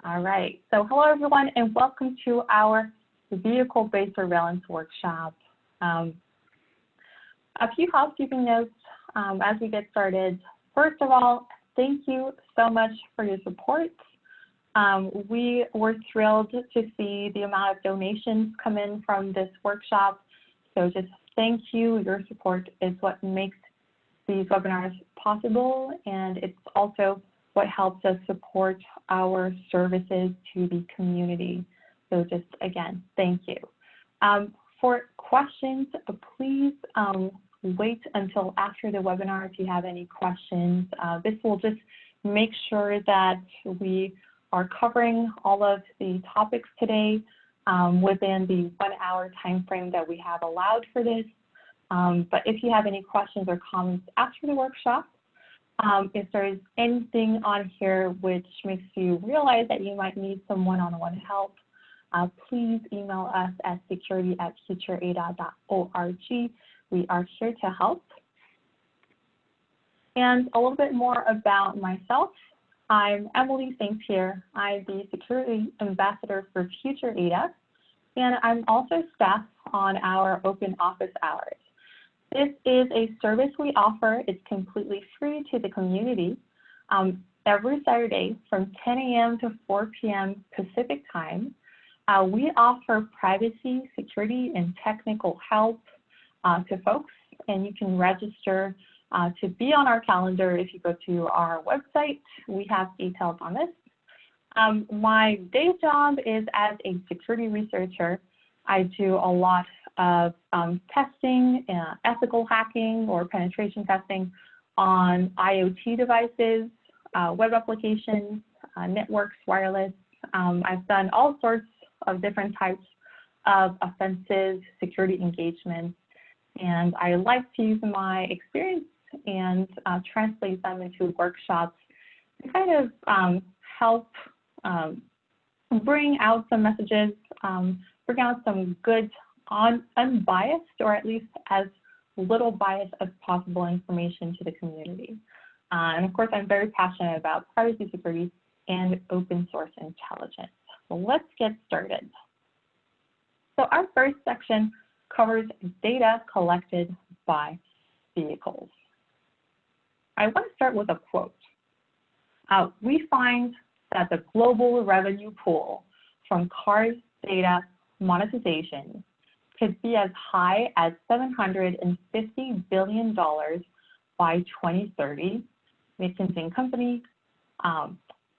All right, so hello everyone and welcome to our vehicle-based surveillance workshop. A few housekeeping notes as we get started. First of all, thank you so much for your support. We were thrilled to see the amount of donations come in from this workshop. So just thank you. Your support is what makes these webinars possible, and it's also what helps us support our services to the community. So just again, thank you. For questions, please wait until after the webinar if you have any questions. This will just make sure that we are covering all of the topics today within the 1 hour time frame that we have allowed for this. But if you have any questions or comments after the workshop, if there is anything on here which makes you realize that you might need some one-on-one help, please email us at security@futureada.org. We are here to help. And a little bit more about myself. I'm Emily St. Pierre. I'm the Security Ambassador for FutureAda, and I'm also staff on our open office hours. This is a service we offer. It's completely free to the community every Saturday from 10 a.m. to 4 p.m. Pacific time. We offer privacy, security, and technical help to folks, and you can register to be on our calendar if you go to our website. We have details on this. My day job is as a security researcher. I do a lot of testing, ethical hacking or penetration testing on IoT devices, web applications, networks, wireless. I've done all sorts of different types of offensive security engagements, and I like to use my experience and translate them into workshops to kind of help bring out some messages, bring out some good, unbiased, or at least as little bias as possible information to the community. And of course, I'm very passionate about privacy, security, and open source intelligence. So let's get started. So our first section covers data collected by vehicles. I want to start with a quote. We find that the global revenue pool from car data monetization could be as high as $750 billion by 2030, McKinsey & Company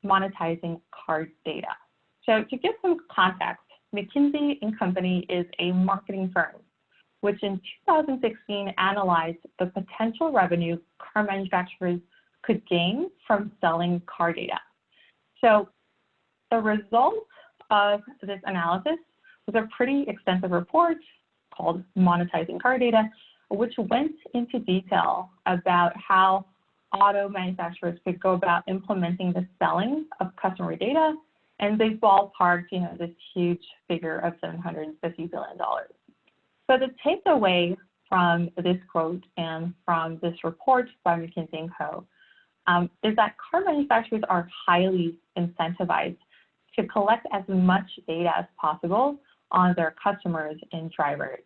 monetizing car data. So to give some context, McKinsey & Company is a marketing firm which in 2016 analyzed the potential revenue car manufacturers could gain from selling car data. So the result of this analysis was a pretty extensive report called Monetizing Car Data, which went into detail about how auto manufacturers could go about implementing the selling of customer data, and they ballparked, this huge figure of $750 billion. So the takeaway from this quote and from this report by McKinsey & Co. Is that car manufacturers are highly incentivized to collect as much data as possible on their customers and drivers.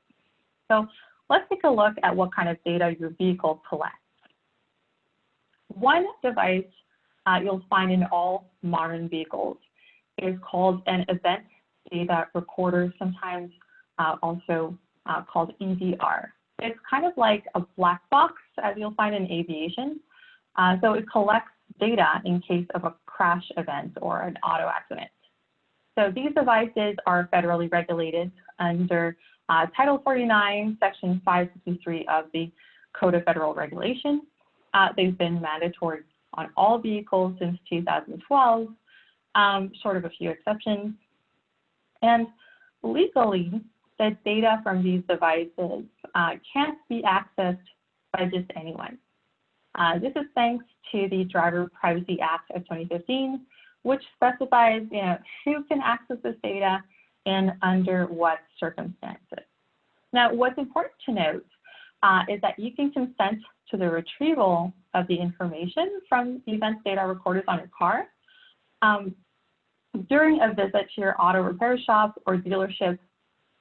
So let's take a look at what kind of data your vehicle collects. One device you'll find in all modern vehicles is called an event data recorder, sometimes also called EDR. It's kind of like a black box, as you'll find in aviation. So it collects data in case of a crash event or an auto accident. So these devices are federally regulated under Title 49, Section 553 of the Code of Federal Regulations. They've been mandatory on all vehicles since 2012, short of a few exceptions. And legally, the data from these devices can't be accessed by just anyone. This is thanks to the Driver Privacy Act of 2015, which specifies who can access this data and under what circumstances. Now, what's important to note is that you can consent to the retrieval of the information from event data recorders on your car. during a visit to your auto repair shop or dealership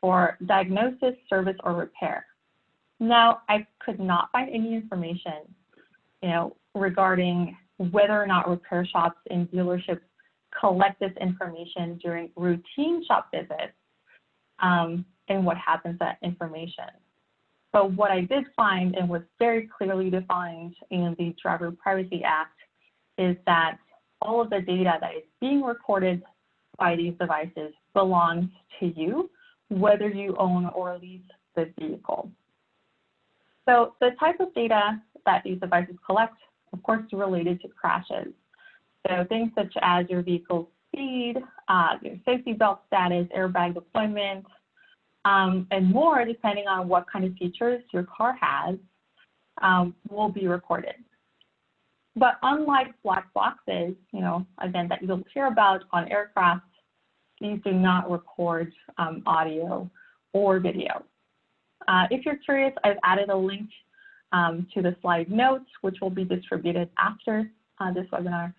for diagnosis, service, or repair. Now, I could not find any information, regarding whether or not repair shops and dealerships collect this information during routine shop visits, and what happens to that information. But what I did find, and was very clearly defined in the Driver Privacy Act, is that all of the data that is being recorded by these devices belongs to you, whether you own or lease this vehicle. So the type of data that these devices collect, of course, is related to crashes. So things such as your vehicle's speed, your safety belt status, airbag deployment, and more, depending on what kind of features your car has, will be recorded. But unlike black boxes, again, that you'll hear about on aircraft, these do not record audio or video. If you're curious, I've added a link to the slide notes, which will be distributed after this webinar.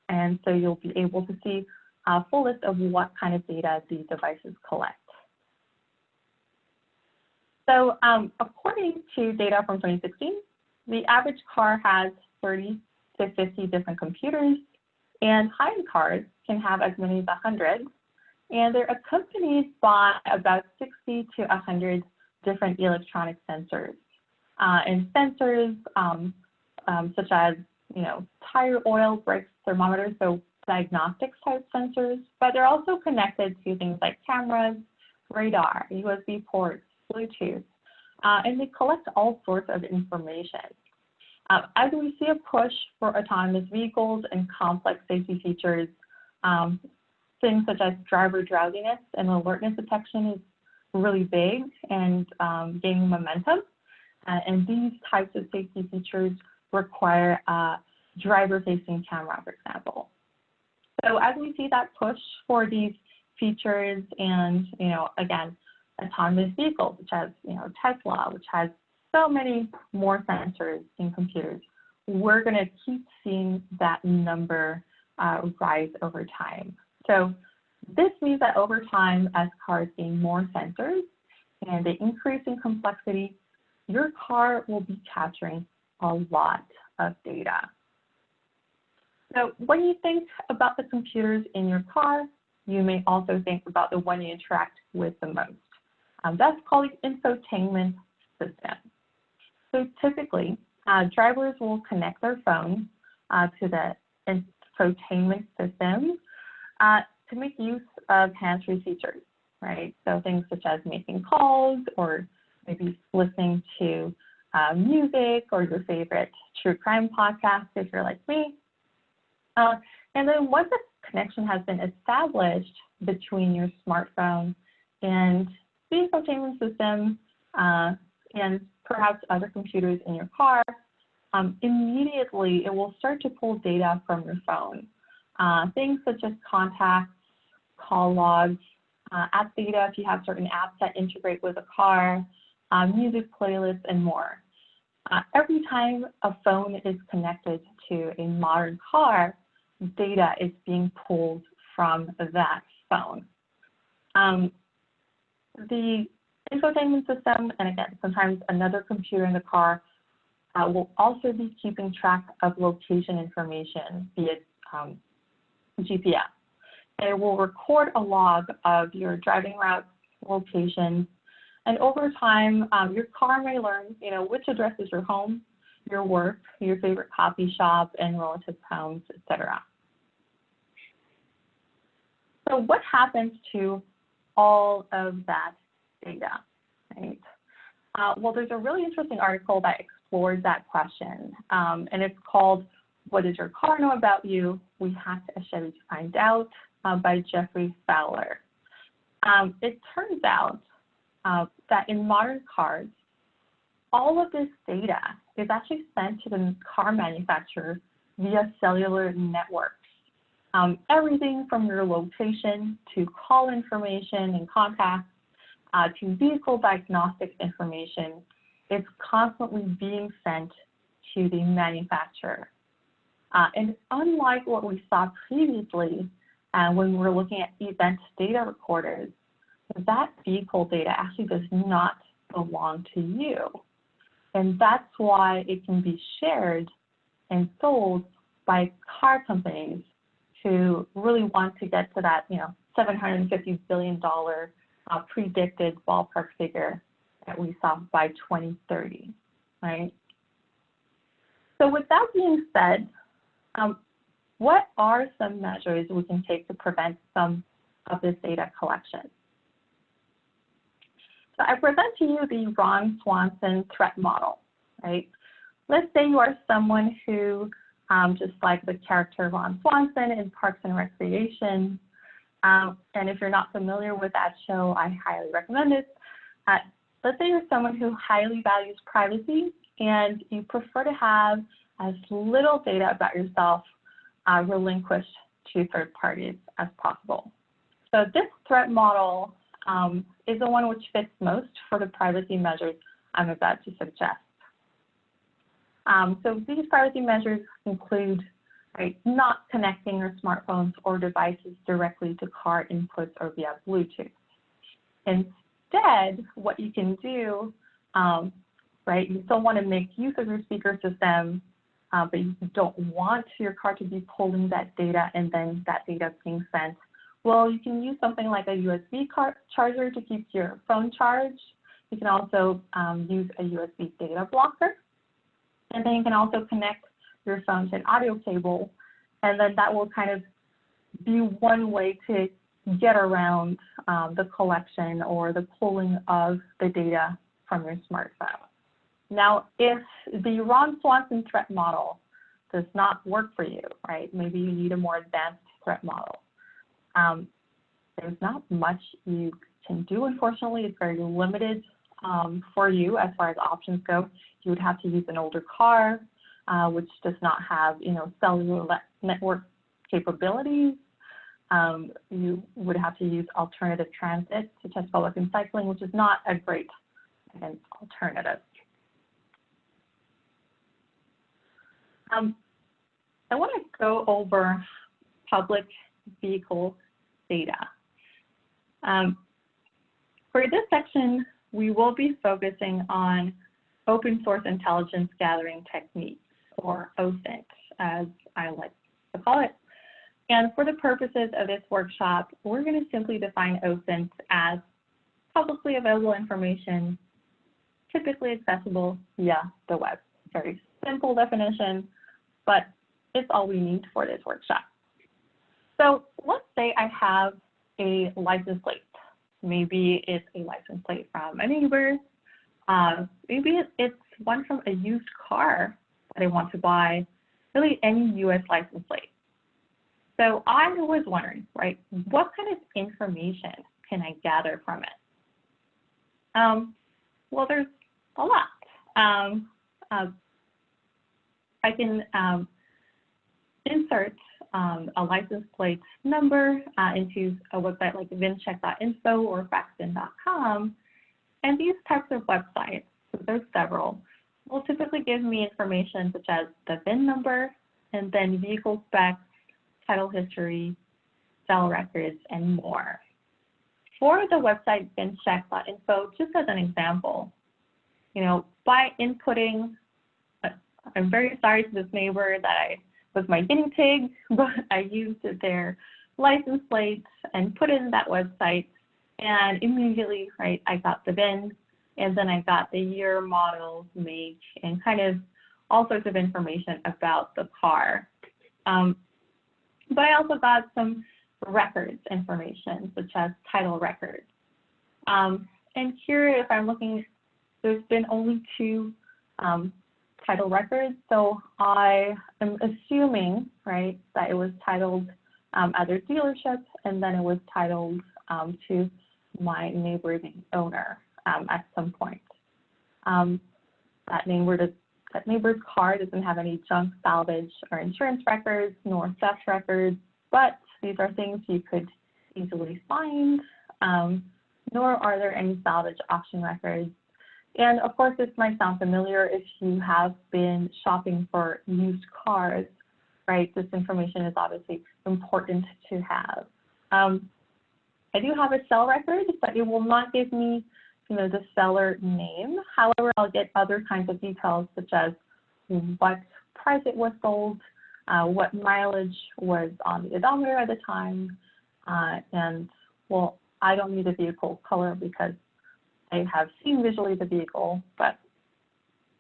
And so you'll be able to see a full list of what kind of data these devices collect. So according to data from 2016, the average car has 30 to 50 different computers, and high-end cars can have as many as 100, and they're accompanied by about 60 to 100 different electronic sensors. And sensors such as, tire oil, brakes, thermometers, so diagnostics type sensors, but they're also connected to things like cameras, radar, USB ports, Bluetooth, and they collect all sorts of information. As we see a push for autonomous vehicles and complex safety features, things such as driver drowsiness and alertness detection is really big and gaining momentum. And these types of safety features require a driver-facing camera, for example. So as we see that push for these features and, again, autonomous vehicles, which has, Tesla, which has so many more sensors in computers, we're going to keep seeing that number rise over time. So this means that over time, as cars gain more sensors and they increase in complexity, your car will be capturing a lot of data. So when you think about the computers in your car, you may also think about the one you interact with the most. That's called the infotainment system. So typically, drivers will connect their phone to the infotainment system to make use of hands-free features, right? So things such as making calls or maybe listening to music or your favorite true crime podcast if you're like me. And then once a connection has been established between your smartphone and the infotainment system and perhaps other computers in your car, immediately it will start to pull data from your phone. Things such as contacts, call logs, app data if you have certain apps that integrate with a car, music playlists, and more. Every time a phone is connected to a modern car, data is being pulled from that phone. The infotainment system, and again, sometimes another computer in the car, will also be keeping track of location information via GPS. It will record a log of your driving routes, locations, and over time, your car may learn, which address is your home, your work, your favorite coffee shop, and relatives' homes, etc. So what happens to all of that data, right? Well, there's a really interesting article that explores that question, and it's called "What Does Your Car Know About You? We Hacked a Chevy to Find Out" by Jeffrey Fowler. It turns out that in modern cars, all of this data is actually sent to the car manufacturer via cellular networks. Everything from your location to call information and contacts to vehicle diagnostic information is constantly being sent to the manufacturer. And unlike what we saw previously when we're looking at event data recorders, that vehicle data actually does not belong to you. And that's why it can be shared and sold by car companies who really want to get to that, $750 billion predicted ballpark figure that we saw by 2030, right? So with that being said, what are some measures we can take to prevent some of this data collection? So I present to you the Ron Swanson threat model, right? Let's say you are someone who, just like the character Ron Swanson in Parks and Recreation, and if you're not familiar with that show, I highly recommend it. Let's say you're someone who highly values privacy and you prefer to have as little data about yourself relinquished to third parties as possible. So this threat model is the one which fits most for the privacy measures I'm about to suggest. So these privacy measures include not connecting your smartphones or devices directly to car inputs or via Bluetooth. Instead, what you can do, you still want to make use of your speaker system, but you don't want your car to be pulling that data and then that data being sent. Well, you can use something like a USB charger to keep your phone charged. You can also use a USB data blocker. And then you can also connect your phone to an audio cable. And then that will kind of be one way to get around the collection or the pulling of the data from your smartphone. Now, if the Ron Swanson threat model does not work for you, right, maybe you need a more advanced threat model. There's not much you can do, unfortunately. It's very limited for you as far as options go. You would have to use an older car, which does not have, cellular network capabilities. You would have to use alternative transit, such as public and cycling, which is not a great alternative. I want to go over public vehicle data. For this section, we will be focusing on open source intelligence gathering techniques, or OSINT, as I like to call it. And for the purposes of this workshop, we're going to simply define OSINT as publicly available information, typically accessible via the web. Very simple definition, but it's all we need for this workshop. So let's say I have a license plate. Maybe it's a license plate from a neighbor. Maybe it's one from a used car that I want to buy, really any US license plate. So I was wondering, right, what kind of information can I gather from it? Well, there's a lot. I can insert a license plate number into a website like vincheck.info or faxin.com. And these types of websites, so there's several, will typically give me information such as the VIN number and then vehicle specs, title history, sale records, and more. For the website vincheck.info, just as an example, by inputting, I'm very sorry to this neighbor that I was my guinea pig, but I used their license plate and put it in that website, and immediately, right, I got the VIN, and then I got the year, model, make, and kind of all sorts of information about the car. But I also got some records information, such as title records. And here, if I'm looking, there's been only 2 title records, so I am assuming, right, that it was titled at their dealership, and then it was titled to my neighboring owner at some point. That neighbor's car doesn't have any junk, salvage, or insurance records, nor theft records, but these are things you could easily find, nor are there any salvage auction records. And of course, this might sound familiar if you have been shopping for used cars. right? This information is obviously important to have. I do have a sell record, but it will not give me, the seller name. However, I'll get other kinds of details such as what price it was sold, what mileage was on the odometer at the time, and well, I don't need the vehicle color because I have seen visually the vehicle, but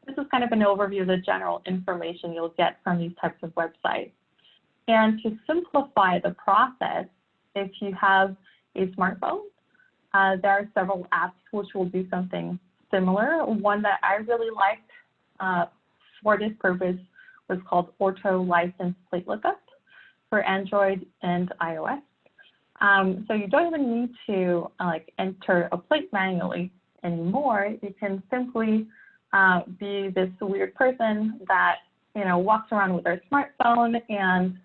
this is kind of an overview of the general information you'll get from these types of websites. And to simplify the process, if you have a smartphone, there are several apps which will do something similar. One that I really liked for this purpose was called Auto License Plate Lookup for Android and iOS. So you don't even need to enter a plate manually anymore. You can simply be this weird person that walks around with their smartphone and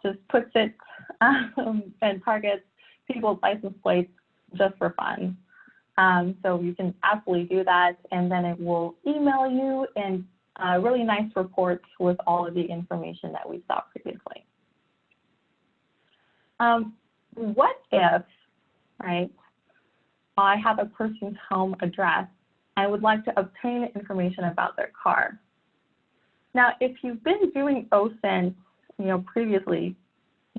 just puts it and targets people's license plates just for fun. So you can absolutely do that, and then it will email you and really nice reports with all of the information that we saw previously. What if, right, I have a person's home address and would like to obtain information about their car? Now, if you've been doing OSINT, previously,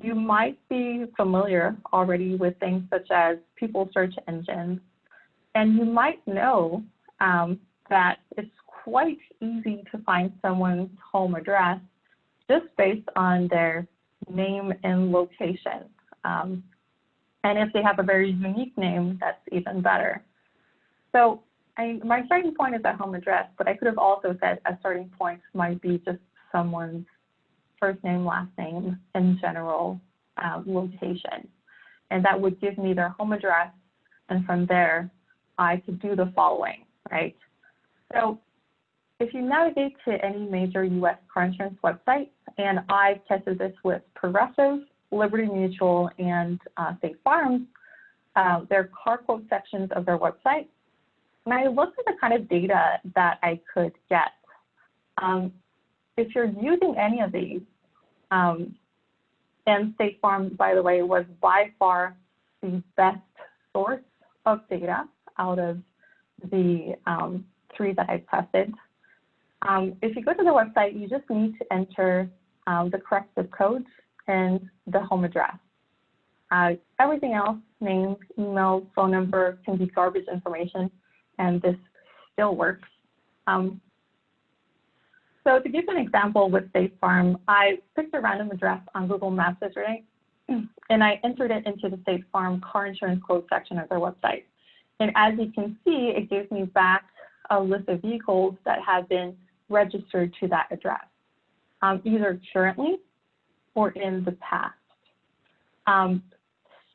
you might be familiar already with things such as people search engines, and you might know that it's quite easy to find someone's home address just based on their name and location. And if they have a very unique name, that's even better. So my starting point is that home address, but I could have also said a starting point might be just someone's first name, last name, and general location. And that would give me their home address, and from there, I could do the following, right? So if you navigate to any major US car insurance website, and I've tested this with Progressive, Liberty Mutual, and State Farm, their car quote sections of their website, and I looked at the kind of data that I could get. If you're using any of these, and State Farm, by the way, was by far the best source of data out of the 3 that I've tested. If you go to the website, you just need to enter the correct zip code and the home address. Everything else, name, email, phone number, can be garbage information, and this still works. So to give you an example with State Farm, I picked a random address on Google Maps yesterday, and I entered it into the State Farm car insurance quote section of their website. And as you can see, it gives me back a list of vehicles that have been registered to that address, either currently or in the past.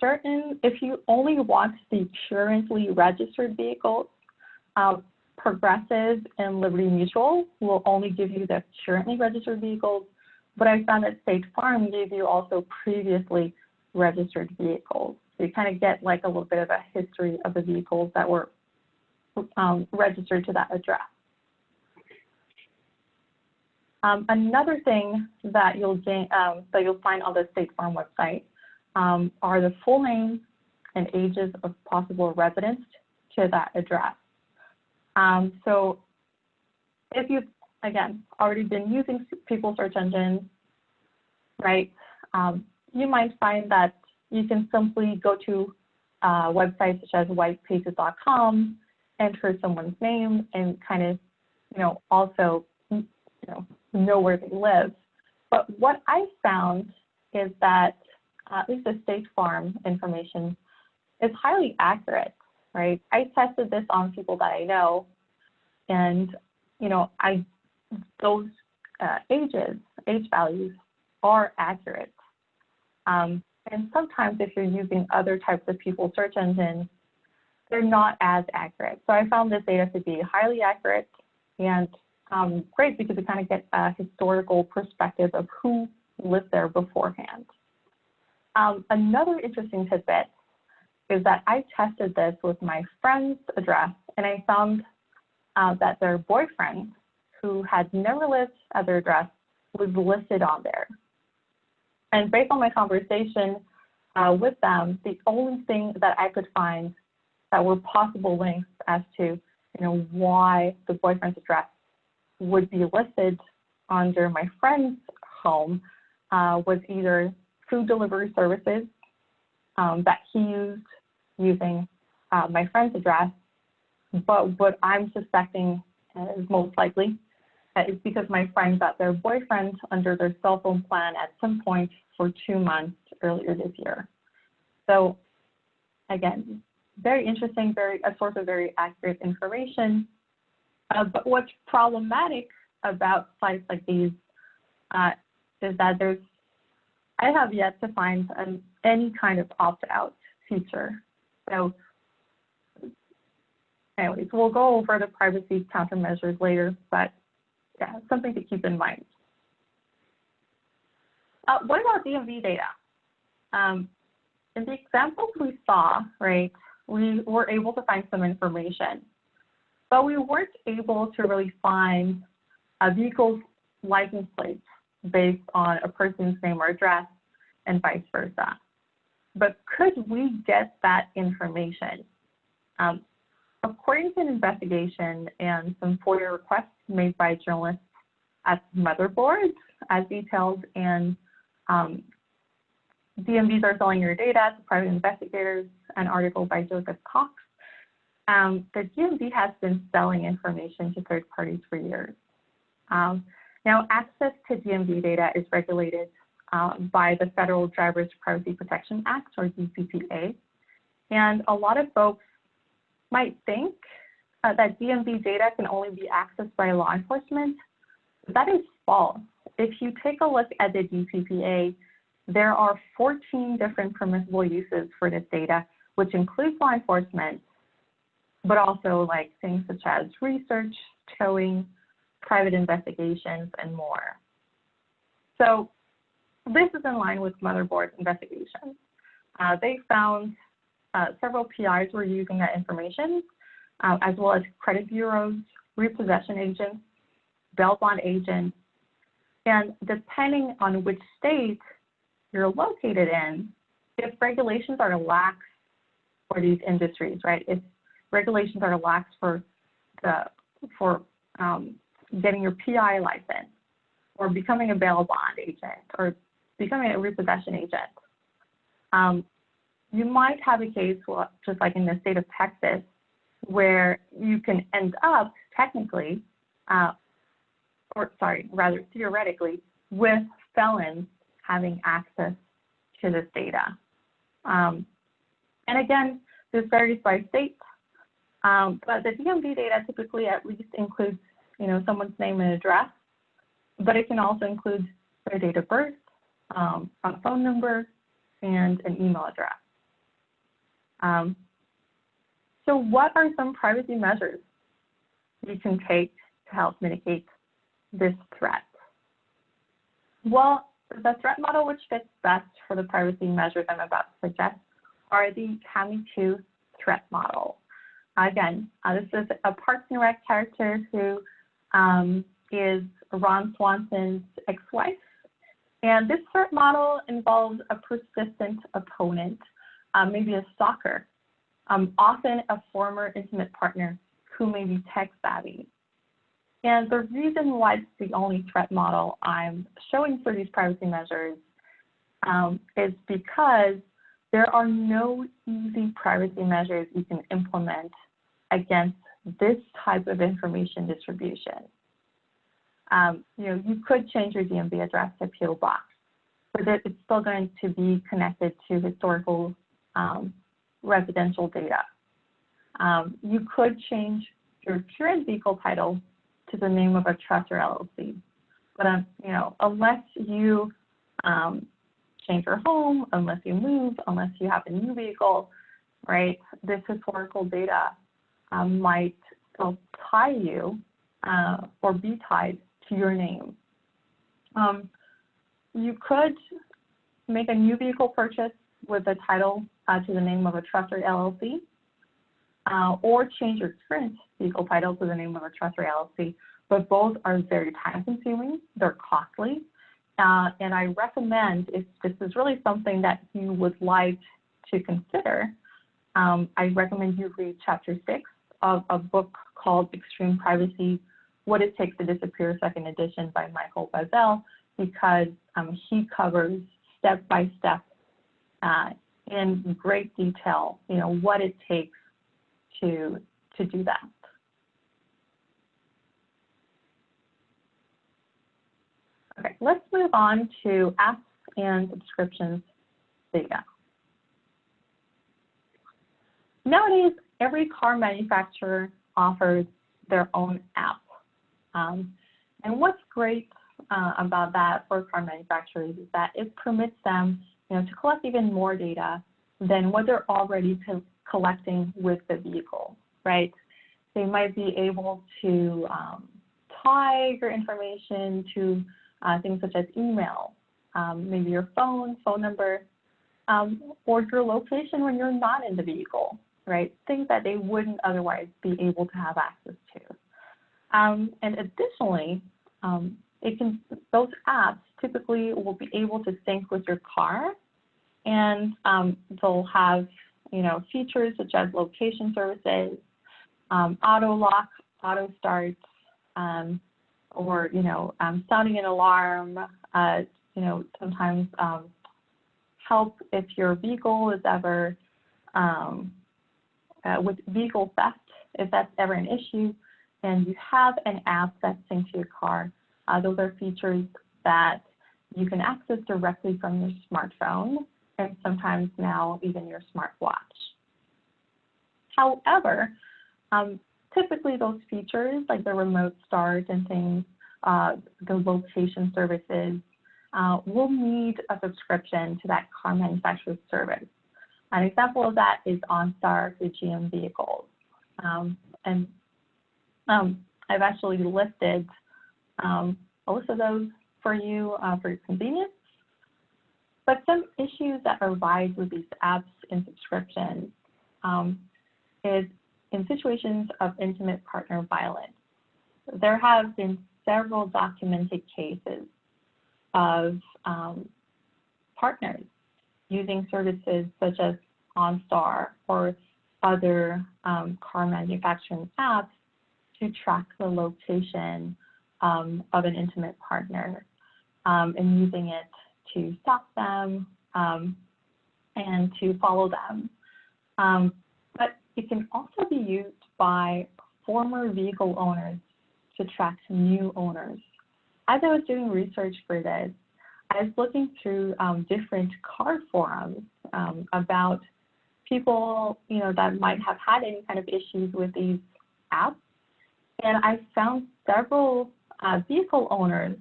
If you only want the currently registered vehicles, Progressive and Liberty Mutual will only give you the currently registered vehicles, but I found that State Farm gave you also previously registered vehicles. So you kind of get like a little bit of a history of the vehicles that were registered to that address. Another thing that you'll find on the State Farm website are the full names and ages of possible residents to that address. So if you've, again, already been using people search engines, right, you might find that you can simply go to websites such as whitepages.com, enter someone's name, and kind of, also, know where they live. But what I found is that at least the State Farm information is highly accurate, right? I tested this on people that I know, and those age values are accurate. And sometimes if you're using other types of people search engines, they're not as accurate. So I found this data to be highly accurate and great because we kind of get a historical perspective of who lived there beforehand. Another interesting tidbit is that I tested this with my friend's address, and I found that their boyfriend, who had never lived at their address, was listed on there. And based on my conversation with them, the only thing that I could find that were possible links as to, why the boyfriend's address would be listed under my friend's home was either food delivery services that he used using my friend's address, but what I'm suspecting is most likely is because my friend got their boyfriend under their cell phone plan at some point for 2 months earlier this year. So again, very interesting, a source of very accurate information. But what's problematic about sites like these is that I have yet to find any kind of opt-out feature. So anyways, we'll go over the privacy countermeasures later, but yeah, something to keep in mind. What about DMV data? In the examples we saw, right, we were able to find some information, but we weren't able to really find a vehicle's license plates based on a person's name or address and vice versa. But could we get that information? According to an investigation and some FOIA requests made by journalists at Motherboard, as detailed in DMVs Are Selling Your Data to Private Investigators, an article by Joseph Cox, the DMV has been selling information to third parties for years. Now, access to DMV data is regulated by the Federal Driver's Privacy Protection Act, or DPPA, and a lot of folks might think that DMV data can only be accessed by law enforcement. That is false. If you take a look at the DPPA, there are 14 different permissible uses for this data, which includes law enforcement, but also like things such as research, towing, private investigations, and more. So this is in line with Motherboard's investigation. They found several PIs were using that information, as well as credit bureaus, repossession agents, bail bond agents, and depending on which state you're located in, if regulations are lax for these industries, right? If regulations are lax for getting your PI license, or becoming a bail bond agent, or becoming a repossession agent, you might have a case, just like in the state of Texas, where you can end up technically, rather theoretically, with felons having access to this data. And again, this varies by state, but the DMV data typically at least includes, someone's name and address, but it can also include their date of birth, a phone number, and an email address. So what are some privacy measures you can take to help mitigate this threat? Well, the threat model which fits best for the privacy measures I'm about to suggest are the CAMI2 threat model. Again, this is a Parks and Rec character who is Ron Swanson's ex-wife. And this threat model involves a persistent opponent, maybe a stalker, often a former intimate partner who may be tech savvy. And the reason why it's the only threat model I'm showing for these privacy measures is because there are no easy privacy measures you can implement against this type of information distribution. You could change your DMV address to PO box, but it's still going to be connected to historical residential data. You could change your current vehicle title to the name of a trust or LLC, but unless you change your home, unless you move, unless you have a new vehicle, right? This historical data might still tie you or be tied to your name. You could make a new vehicle purchase with the title to the name of a trust or LLC, or change your current vehicle title to the name of a trust or LLC, but both are very time-consuming. They're costly. And I recommend, if this is really something that you would like to consider, I recommend you read Chapter 6 of a book called Extreme Privacy, What It Takes to Disappear, Second Edition by Michael Bazzell, because he covers step-by-step in great detail, what it takes to do that. Okay, let's move on to apps and subscriptions data. Nowadays, every car manufacturer offers their own app. And what's great about that for car manufacturers is that it permits them to collect even more data than what they're already collecting with the vehicle, right? They might be able to tie your information to things such as email, maybe your phone number, or your location when you're not in the vehicle, right? Things that they wouldn't otherwise be able to have access to. And additionally, those apps typically will be able to sync with your car, and they'll have features such as location services, auto lock, auto start, or sounding an alarm. Sometimes help if your vehicle is ever with vehicle theft, if that's ever an issue, and you have an app that's synced to your car. Those are features that you can access directly from your smartphone, and sometimes now even your smartwatch. However, typically those features like the remote start and things, the location services, will need a subscription to that car manufacturer's service. An example of that is OnStar for GM vehicles. I've actually listed a list of those for you for your convenience. But some issues that arise with these apps and subscriptions is in situations of intimate partner violence. There have been several documented cases of partners using services such as OnStar or other car manufacturing apps to track the location of an intimate partner and using it to stalk them and to follow them. But it can also be used by former vehicle owners to track new owners. As I was doing research for this, I was looking through different car forums about people that might have had any kind of issues with these apps, and I found several vehicle owners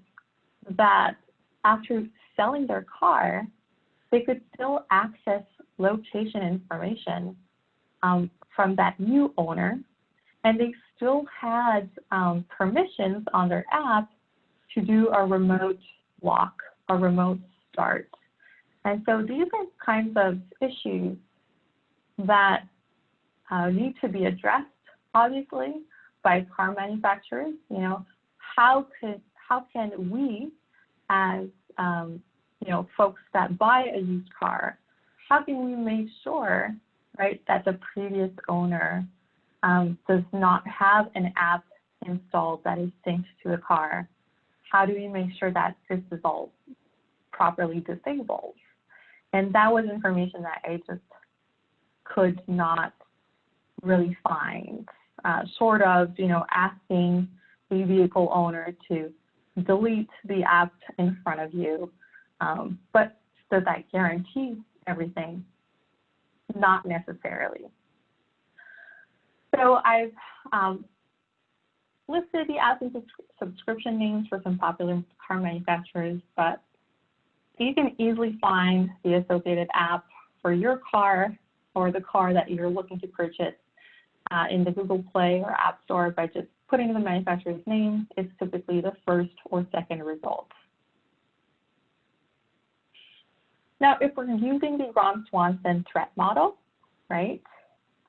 that after selling their car, they could still access location information from that new owner, and they still had permissions on their app to do a remote lock, a remote start. And so these are kinds of issues that need to be addressed, obviously, by car manufacturers. How can we, as folks that buy a used car, how can we make sure, right, that the previous owner does not have an app installed that is synced to the car? How do we make sure that this is all properly disabled? And that was information that I just could not really find, short of, asking the vehicle owner to delete the app in front of you. But does that guarantee everything? Not necessarily. So I've listed the app and subscription names for some popular car manufacturers, but you can easily find the associated app for your car or the car that you're looking to purchase in the Google Play or App Store by just putting the manufacturer's name. It's typically the first or second result. Now, if we're using the Ron-Swanson threat model, right,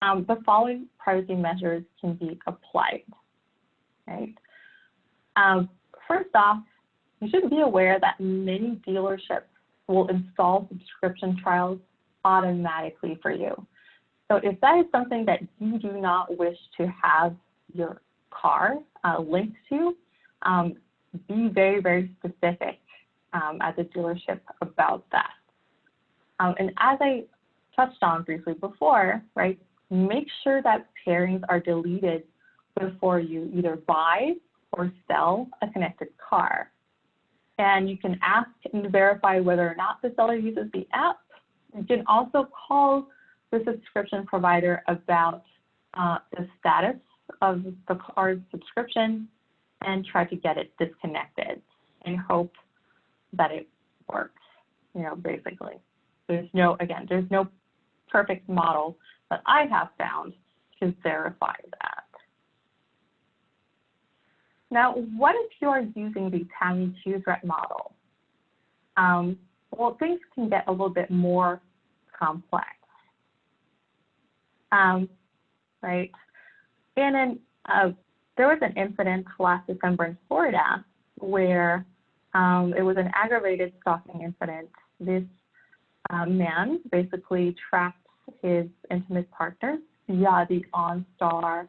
the following privacy measures can be applied, right? First off, you should be aware that many dealerships will install subscription trials automatically for you. So if that is something that you do not wish to have your car linked to, be very, very specific at the dealership about that. And as I touched on briefly before, right, make sure that pairings are deleted before you either buy or sell a connected car. And you can ask and verify whether or not the seller uses the app. You can also call the subscription provider about the status of the car's subscription and try to get it disconnected and hope that it works, basically. There's no perfect model that I have found to verify that. Now, what if you are using the Tammy two-threat model? Well, things can get a little bit more complex, right? And then there was an incident last December in Florida where it was an aggravated stalking incident. This man basically tracked his intimate partner via the OnStar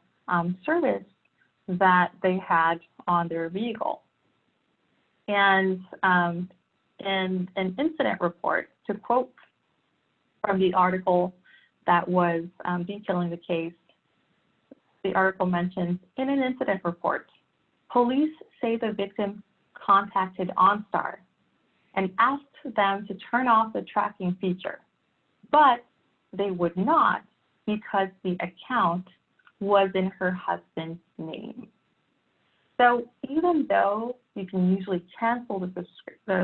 service that they had on their vehicle. And in an incident report, to quote from the article that was detailing the case, the article mentions, in an incident report, police say the victim contacted OnStar and asked them to turn off the tracking feature, but they would not because the account was in her husband's name. So even though you can usually cancel the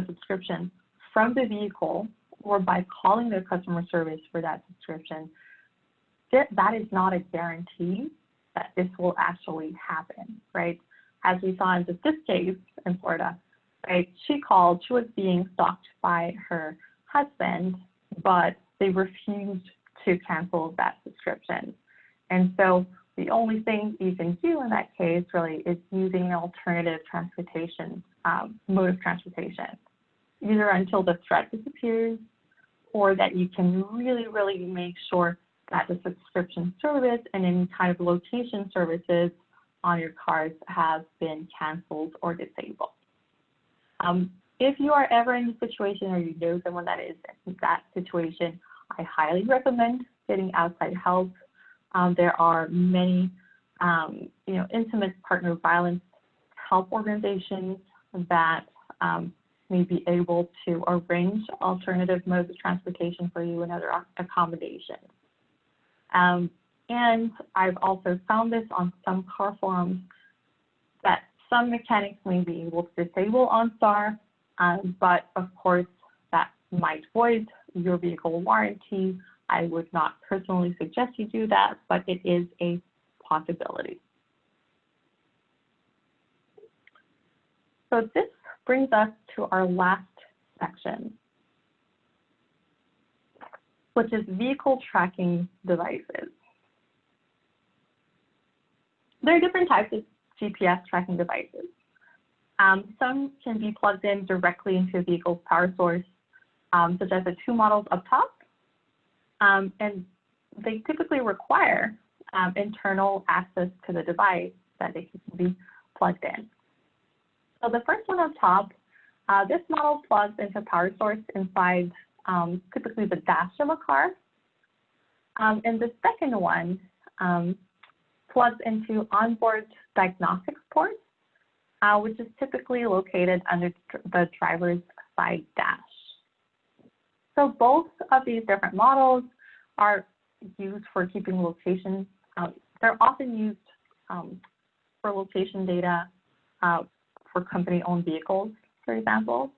subscription from the vehicle or by calling their customer service for that subscription, that is not a guarantee that this will actually happen, right? As we saw in this case in Florida, right? She was being stalked by her husband, but they refused to cancel that subscription. And so the only thing you can do in that case really is using an alternative transportation, mode of transportation, either until the threat disappears or that you can really, really make sure that the subscription service and any kind of location services on your cars have been canceled or disabled. If you are ever in the situation or you know someone that is in that situation, I highly recommend getting outside help. There are many, intimate partner violence help organizations that may be able to arrange alternative modes of transportation for you and other accommodations. And I've also found this on some car forums that some mechanics may be able to disable OnStar, but of course that might void your vehicle warranty. I would not personally suggest you do that, but it is a possibility. So this brings us to our last section, which is vehicle tracking devices. There are different types of GPS tracking devices. Some can be plugged in directly into a vehicle's power source, such as the two models up top, and they typically require internal access to the device that they can be plugged in. So the first one up top, this model plugs into power source inside typically the dash of a car. And the second one plugs into onboard diagnostics port, which is typically located under the driver's side dash. So both of these different models are used for keeping location. They're often used for location data for company-owned vehicles, for example,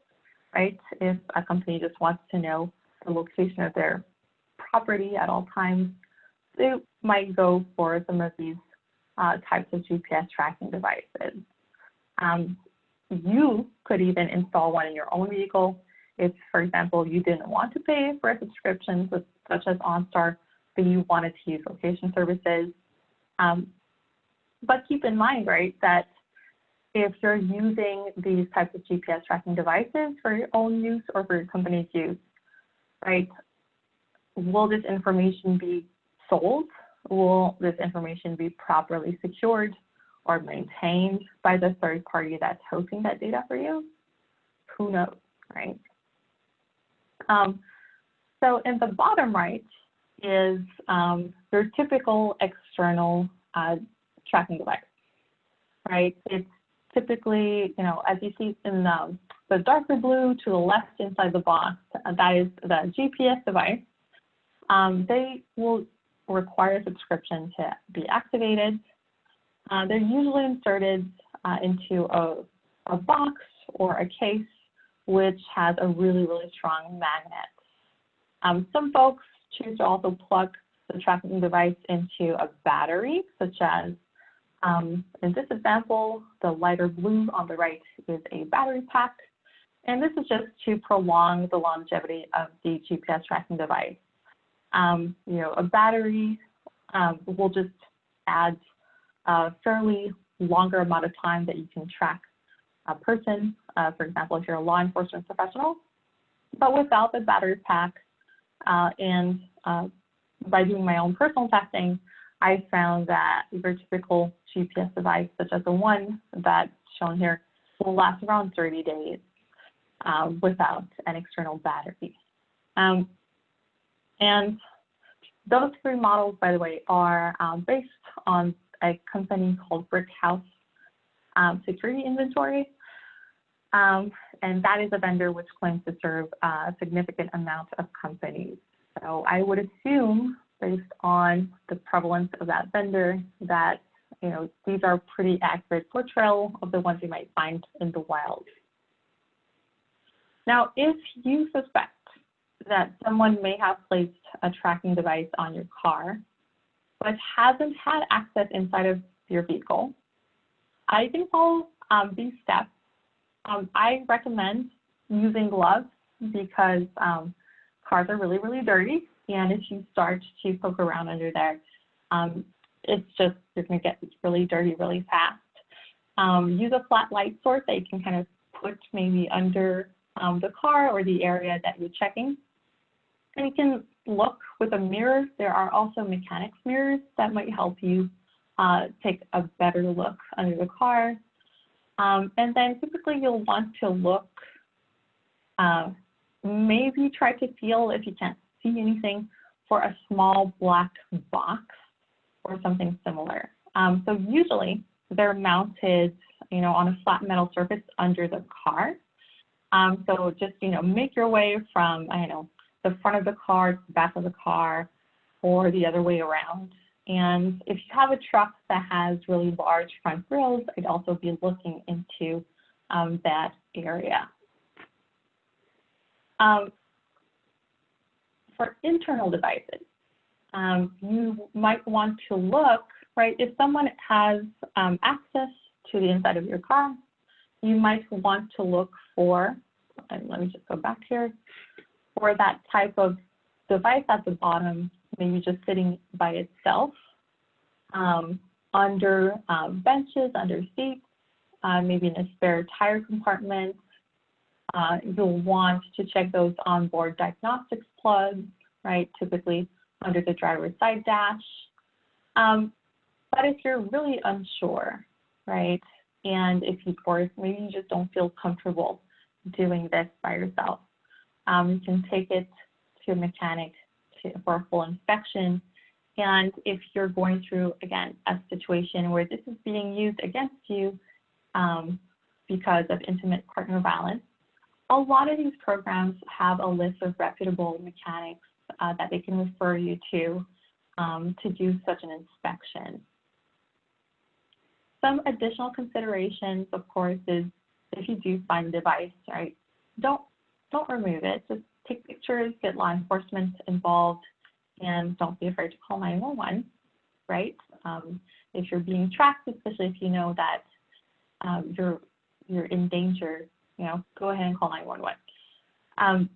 right? If a company just wants to know the location of their property at all times, they might go for some of these types of GPS tracking devices. You could even install one in your own vehicle if, for example, you didn't want to pay for a subscription such as OnStar, but you wanted to use location services. But keep in mind, right, that if you're using these types of GPS tracking devices for your own use or for your company's use, right? Will this information be sold? Will this information be properly secured or maintained by the third party that's hosting that data for you? Who knows, right? So in the bottom right is your typical external tracking device, right? It's typically, as you see in the darker blue to the left inside the box, that is the GPS device. They will require a subscription to be activated. They're usually inserted into a box or a case which has a really, really strong magnet. Some folks choose to also plug the tracking device into a battery, such as in this example, the lighter blue on the right is a battery pack. And this is just to prolong the longevity of the GPS tracking device. A battery will just add a fairly longer amount of time that you can track a person, for example, if you're a law enforcement professional. But without the battery pack, and by doing my own personal testing, I found that your typical GPS device, such as the one that's shown here, will last around 30 days without an external battery. And those three models, by the way, are based on a company called Brickhouse Security Inventory. And that is a vendor which claims to serve a significant amount of companies. So I would assume, based on the prevalence of that vendor, that these are pretty accurate portrayal of the ones you might find in the wild. Now, if you suspect that someone may have placed a tracking device on your car, but hasn't had access inside of your vehicle, I can follow these steps. I recommend using gloves because cars are really, really dirty. And if you start to poke around under there, you're going to get really dirty really fast. Use a flat light source that you can kind of put maybe under the car or the area that you're checking. And you can look with a mirror. There are also mechanics mirrors that might help you take a better look under the car. And then typically you'll want to look, maybe try to feel, if you can't see anything, for a small black box or something similar. So usually they're mounted, on a flat metal surface under the car. So just, make your way from, the front of the car to the back of the car or the other way around. And if you have a truck that has really large front grills, I'd also be looking into that area. For internal devices, you might want to look, right, if someone has access to the inside of your car, you might want to look for, and let me just go back here, for that type of device at the bottom, maybe just sitting by itself, under benches, under seats, maybe in a spare tire compartment. You'll want to check those onboard diagnostics plugs, right, typically under the driver's side dash. But if you're really unsure, right, and if or maybe you just don't feel comfortable doing this by yourself, you can take it to a mechanic for a full inspection. And if you're going through, again, a situation where this is being used against you because of intimate partner violence, a lot of these programs have a list of reputable mechanics that they can refer you to do such an inspection. Some additional considerations, of course, is if you do find a device, right, don't remove it. Just take pictures, get law enforcement involved, and don't be afraid to call 911, right? If you're being tracked, especially if you know that you're in danger, go ahead and call 911.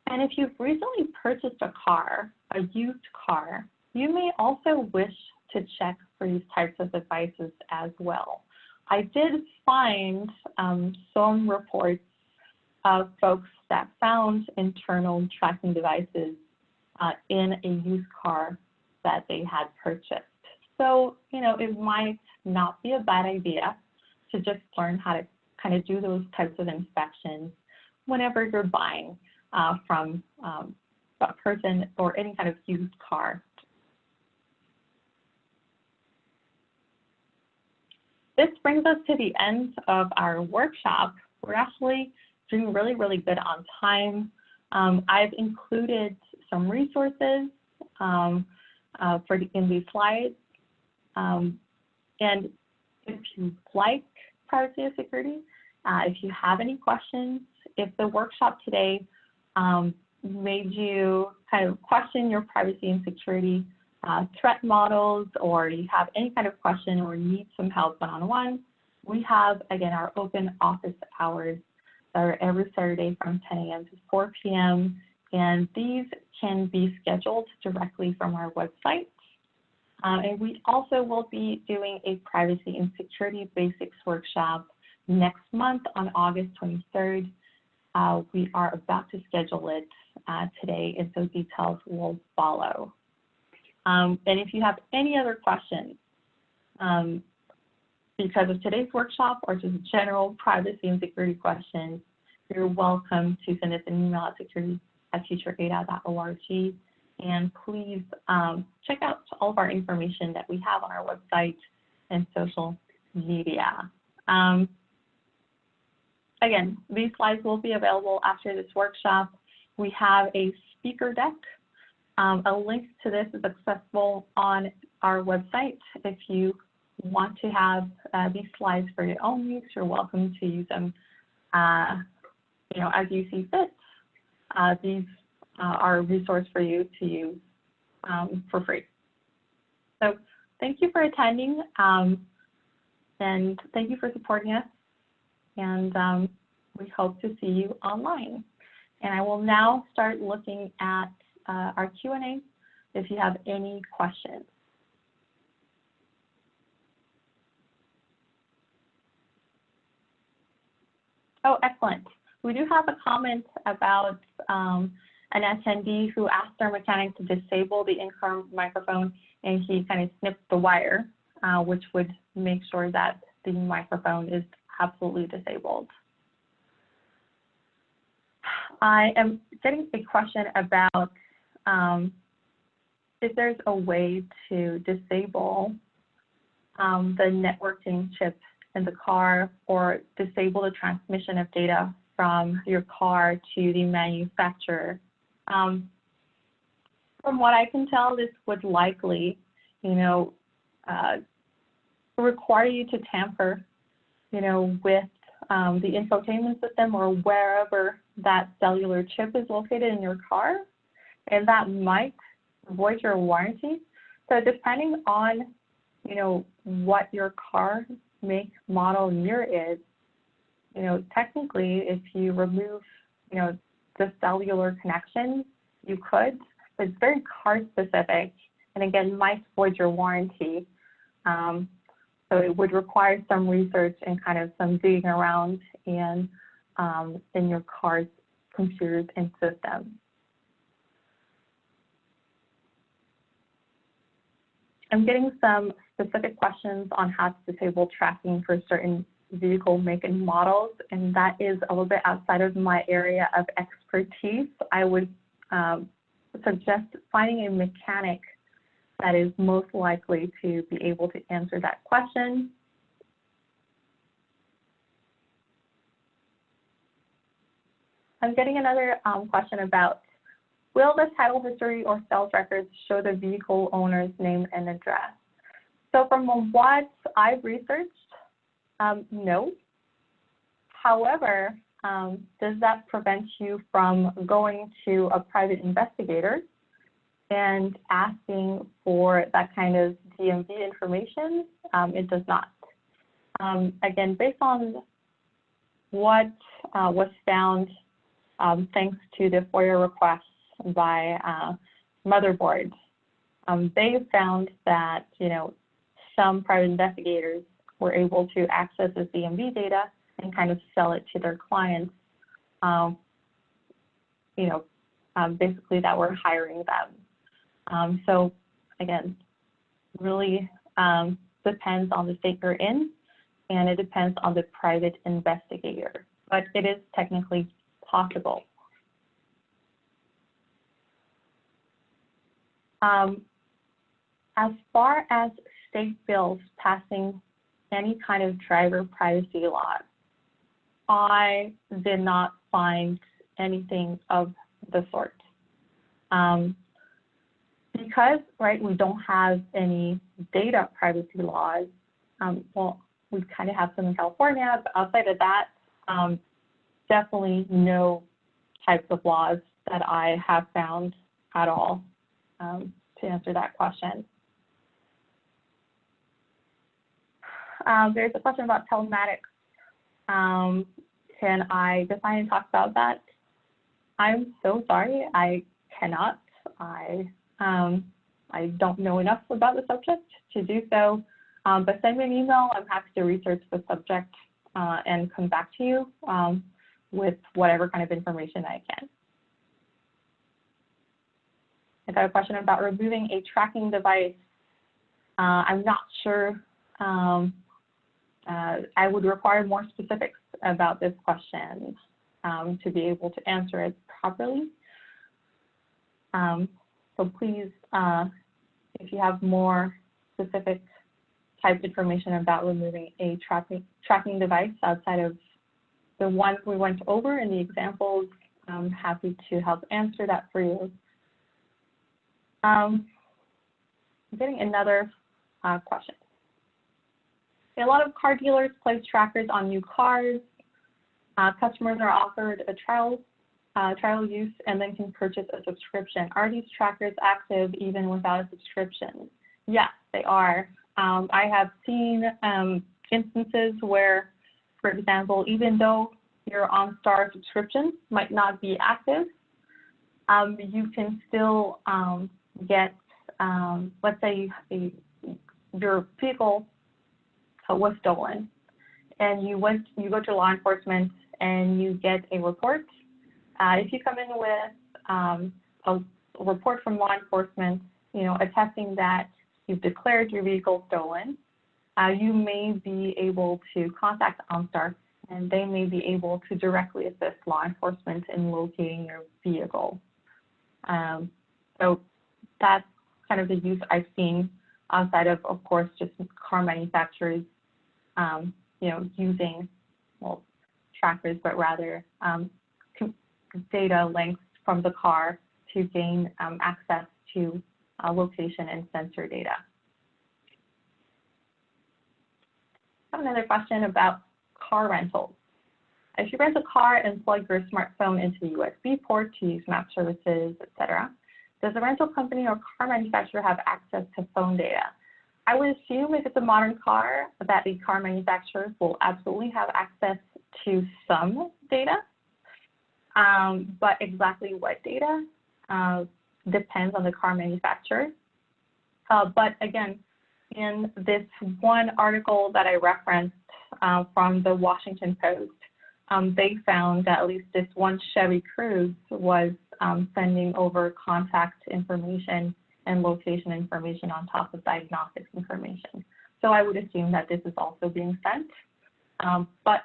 And if you've recently purchased a car, a used car, you may also wish to check for these types of devices as well. I did find some reports of folks that found internal tracking devices in a used car that they had purchased. So, it might not be a bad idea to just learn how to kind of do those types of inspections whenever you're buying from a person or any kind of used car. This brings us to the end of our workshop. We're actually doing really, really good on time. I've included some resources in these slides. And if you like privacy and security, if you have any questions, if the workshop today made you kind of question your privacy and security threat models, or you have any kind of question or need some help one-on-one, we have, again, our open office hours that are every Saturday from 10 a.m. to 4 p.m. And these can be scheduled directly from our website. And we also will be doing a privacy and security basics workshop next month on August 23rd. We are about to schedule it today, and so details will follow. And if you have any other questions because of today's workshop or just general privacy and security questions, you're welcome to send us an email at security@futureada.org. And please check out all of our information that we have on our website and social media. Again, these slides will be available after this workshop. We have a speaker deck. A link to this is accessible on our website. If you want to have these slides for your own use, you're welcome to use them as you see fit. These are a resource for you to use for free. So thank you for attending, and thank you for supporting us, and we hope to see you online. And I will now start looking at our Q&A if you have any questions. Oh, excellent. We do have a comment about an attendee who asked our mechanic to disable the in-car microphone, and he kind of snipped the wire, which would make sure that the microphone is absolutely disabled. I am getting a question about if there's a way to disable the networking chip in the car or disable the transmission of data from your car to the manufacturer. From what I can tell, this would likely, require you to tamper, with the infotainment system or wherever that cellular chip is located in your car, and that might void your warranty. So depending on, what your car make, model, year is, technically, if you remove, the cellular connection, you could, but it's very car specific, and again, might void your warranty. So it would require some research and kind of some digging around in your car's computers and systems. I'm getting some specific questions on how to disable tracking for certain vehicle make and models, and that is a little bit outside of my area of expertise. I would suggest finding a mechanic that is most likely to be able to answer that question. I'm getting another question about, will the title history or sales records show the vehicle owner's name and address? So from what I've researched, no. However, does that prevent you from going to a private investigator and asking for that kind of DMV information? It does not. Again, based on what was found, thanks to the FOIA requests by Motherboard, they found that some private investigators were able to access this DMV data and kind of sell it to their clients, basically that were hiring them. So again, really depends on the state you're in, and it depends on the private investigator, but it is technically possible. As far as state bills passing any kind of driver privacy laws, I did not find anything of the sort. Because, right, we don't have any data privacy laws, well, we kind of have some in California, but outside of that, definitely no types of laws that I have found at all to answer that question. There's a question about telematics. Can I define and talk about that? I'm so sorry, I cannot. I don't know enough about the subject to do so, but send me an email. I'm happy to research the subject and come back to you with whatever kind of information I can. I got a question about removing a tracking device. I'm not sure. I would require more specifics about this question to be able to answer it properly. So please, if you have more specific type information about removing a tracking device outside of the ones we went over in the examples, I'm happy to help answer that for you. I'm getting another question. A lot of car dealers place trackers on new cars. Customers are offered a trial use and then can purchase a subscription. Are these trackers active even without a subscription? Yes, they are. I have seen instances where, for example, even though your OnStar subscription might not be active, you can still get, let's say your vehicle was stolen, and you go to law enforcement and you get a report. If you come in with a report from law enforcement, attesting that you've declared your vehicle stolen, you may be able to contact OnStar, and they may be able to directly assist law enforcement in locating your vehicle. So that's kind of the use I've seen outside of course, just car manufacturers, using, well, trackers, but rather data links from the car to gain access to location and sensor data. I have another question about car rentals. If you rent a car and plug your smartphone into the USB port to use map services, etc., does the rental company or car manufacturer have access to phone data? I would assume if it's a modern car that the car manufacturers will absolutely have access to some data, but exactly what data depends on the car manufacturer. But again, in this one article that I referenced from the Washington Post, they found that at least this one Chevy Cruze was sending over contact information and location information on top of diagnostics information. So I would assume that this is also being sent, but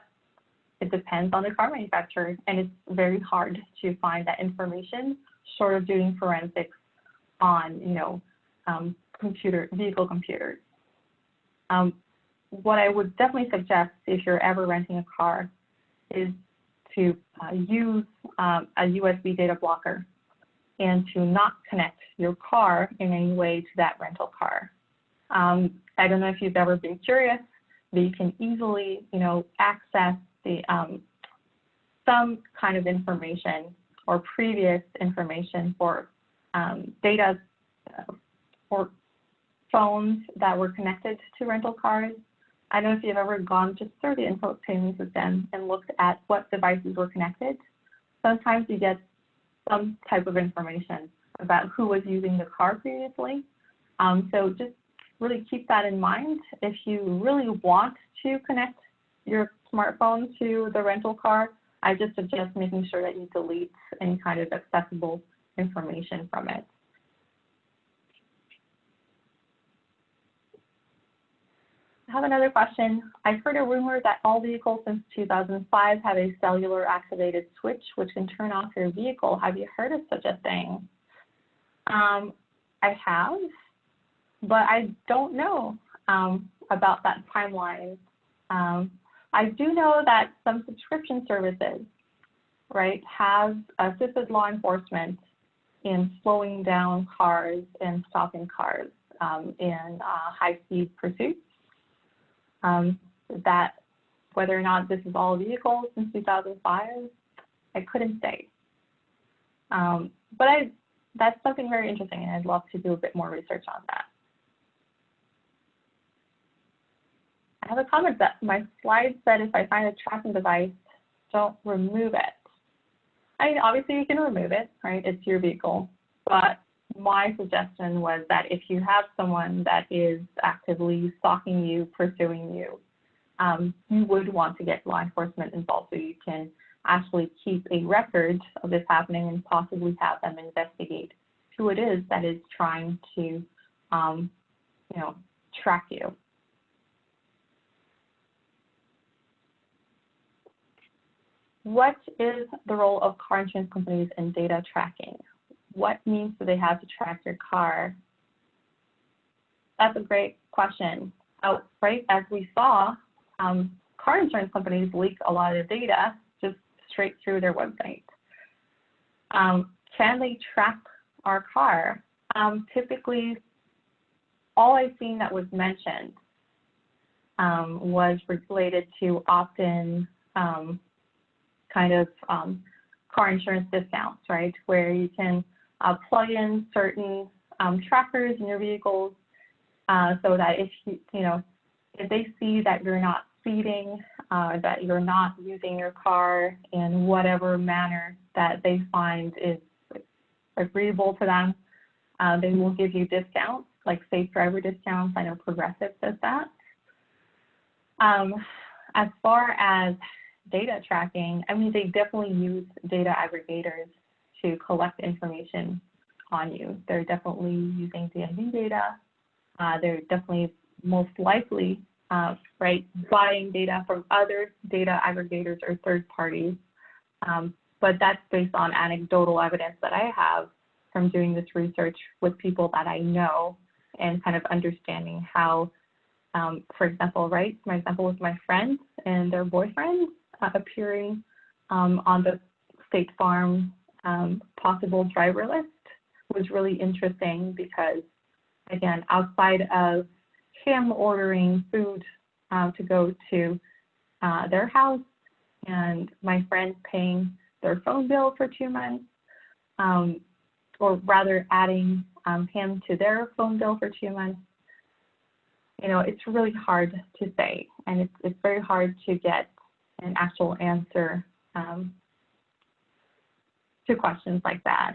it depends on the car manufacturer, and it's very hard to find that information short of doing forensics on, vehicle computers. What I would definitely suggest if you're ever renting a car is to use a USB data blocker and to not connect your car in any way to that rental car. I don't know if you've ever been curious, but you can easily, access the some kind of information or previous information for data for phones that were connected to rental cars. I don't know if you've ever gone just through the infotainment system and looked at what devices were connected. Sometimes you get some type of information about who was using the car previously. So just really keep that in mind. If you really want to connect your smartphone to the rental car, I just suggest making sure that you delete any kind of accessible information from it. I have another question. I've heard a rumor that all vehicles since 2005 have a cellular activated switch which can turn off your vehicle. Have you heard of such a thing? I have, but I don't know about that timeline. I do know that some subscription services, right, have assisted law enforcement in slowing down cars and stopping cars in high-speed pursuits. That whether or not this is all vehicles since 2005, I couldn't say. But that's something very interesting, and I'd love to do a bit more research on that. I have a comment that my slide said if I find a tracking device, don't remove it. I mean, obviously you can remove it, right? It's your vehicle. But my suggestion was that if you have someone that is actively stalking you, pursuing you, you would want to get law enforcement involved so you can actually keep a record of this happening and possibly have them investigate who it is that is trying to, track you. What is the role of car insurance companies in data tracking? What means do they have to track your car? That's a great question. Right, as we saw, car insurance companies leak a lot of data just straight through their website. Can they track our car? Typically, all I've seen that was mentioned was related to opt-in car insurance discounts, right? Where you can plug in certain trackers in your vehicles so that if they see that you're not speeding, that you're not using your car in whatever manner that they find is agreeable to them, they will give you discounts, like safe driver discounts. I know Progressive does that. As far as data tracking, I mean, they definitely use data aggregators to collect information on you. They're definitely using DMV data. They're definitely most likely, buying data from other data aggregators or third parties. But that's based on anecdotal evidence that I have from doing this research with people that I know and kind of understanding how, for example, my example was my friend and their boyfriend appearing on the State Farm possible driver list was really interesting because, again, outside of him ordering food to go to their house and my friend paying their phone bill for 2 months, or rather adding him to their phone bill for 2 months, it's really hard to say, and it's very hard to get an actual answer to questions like that.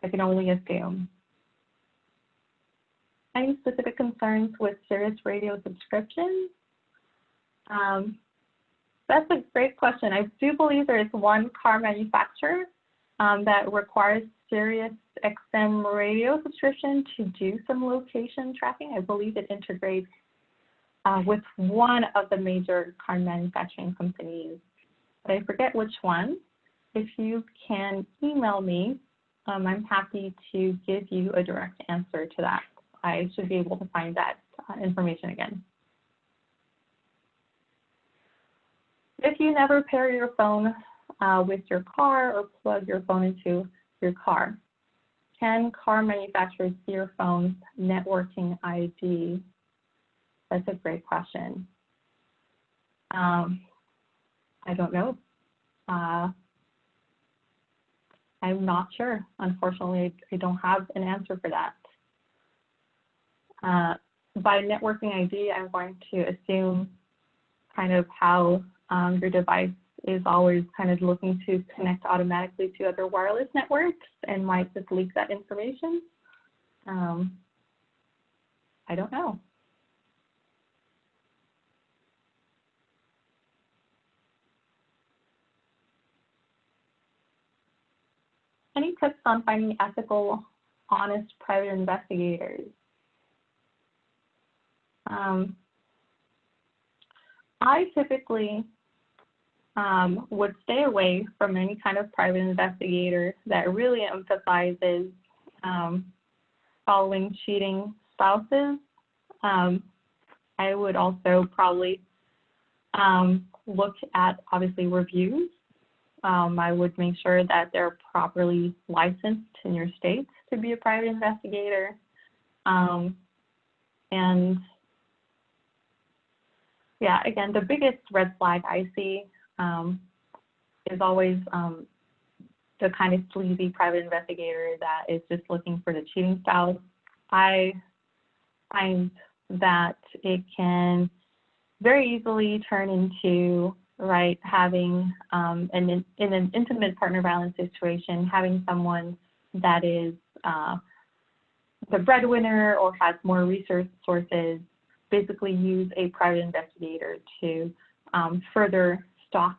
I can only assume. Any specific concerns with Sirius Radio subscriptions? That's a great question. I do believe there is one car manufacturer that requires Sirius XM radio subscription to do some location tracking. I believe it integrates with one of the major car manufacturing companies, but I forget which one. If you can email me, I'm happy to give you a direct answer to that. I should be able to find that information again. If you never pair your phone with your car or plug your phone into your car, can car manufacturers see your phone's networking ID? That's a great question. I don't know. I'm not sure. Unfortunately, I don't have an answer for that. By networking ID, I'm going to assume kind of how your device is always kind of looking to connect automatically to other wireless networks and might just leak that information. I don't know. Any tips on finding ethical, honest private investigators? I typically would stay away from any kind of private investigator that really emphasizes following cheating spouses. I would also probably look at, obviously, reviews. I would make sure that they're properly licensed in your state to be a private investigator. And yeah, again, the biggest red flag I see is always the kind of sleazy private investigator that is just looking for the cheating spouse. I find that it can very easily turn into, right, having in an intimate partner violence situation, having someone that is the breadwinner or has more resources basically use a private investigator to further stalk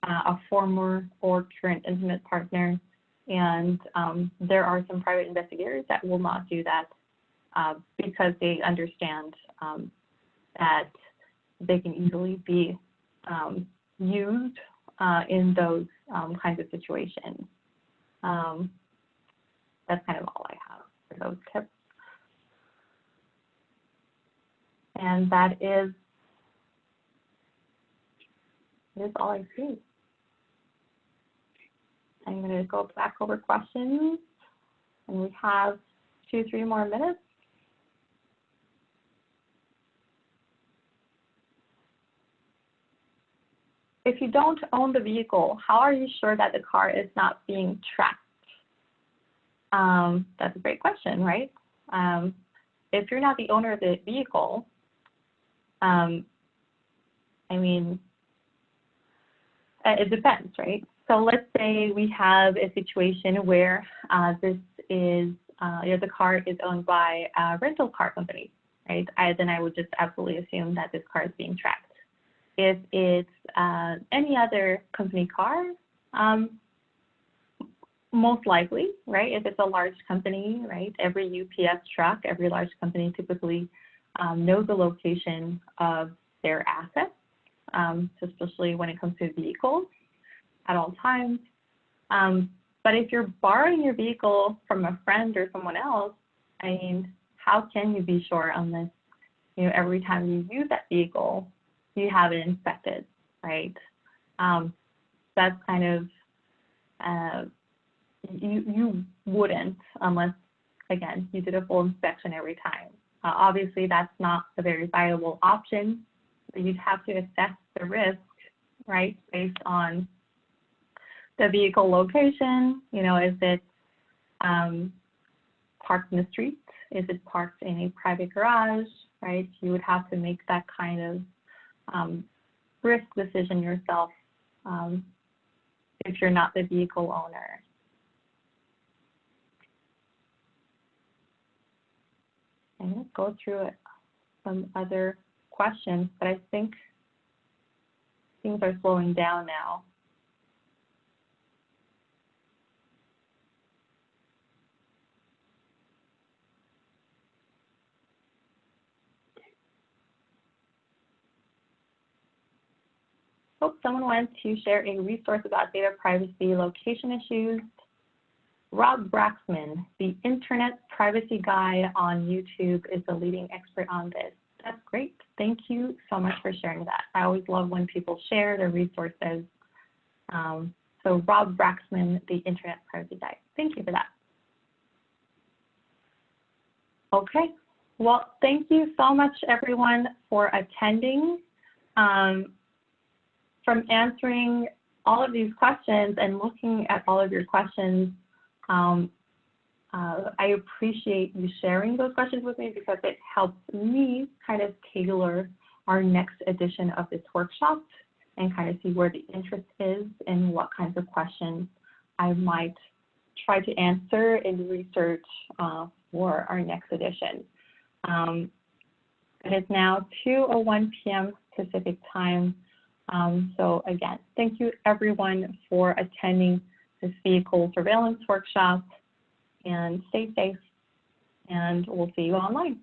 a former or current intimate partner. And there are some private investigators that will not do that because they understand that they can easily be used in those kinds of situations. That's kind of all I have for those tips. And that is all I see. I'm going to go back over questions, and we have 2-3 more minutes. If you don't own the vehicle, how are you sure that the car is not being tracked? That's a great question, right? If you're not the owner of the vehicle, I mean, it depends, right? So let's say we have a situation where this is, the car is owned by a rental car company, right? Then I would just absolutely assume that this car is being tracked. If it's any other company car, most likely, right? If it's a large company, right? Every UPS truck, every large company typically knows the location of their assets, especially when it comes to vehicles at all times. But if you're borrowing your vehicle from a friend or someone else, I mean, how can you be sure unless, you know, every time you use that vehicle, you have it inspected, right? That's kind of, you wouldn't unless, again, you did a full inspection every time. Obviously, that's not a very viable option. But you'd have to assess the risk, right, based on the vehicle location. You know, is it parked in the street? Is it parked in a private garage, right? You would have to make that kind of risk decision yourself if you're not the vehicle owner. I'm going to go through some other questions, but I think things are slowing down now. Oh, someone wanted to share a resource about data privacy location issues. Rob Braxman, the internet privacy guy on YouTube, is the leading expert on this. That's great. Thank you so much for sharing that. I always love when people share their resources. So Rob Braxman, the internet privacy guy. Thank you for that. Okay. Well, thank you so much, everyone, for attending. From answering all of these questions and looking at all of your questions, I appreciate you sharing those questions with me because it helps me kind of tailor our next edition of this workshop and kind of see where the interest is and what kinds of questions I might try to answer in research for our next edition. It is now 2:01 p.m. Pacific time. So again, thank you everyone for attending this vehicle surveillance workshop, and stay safe, and we'll see you online.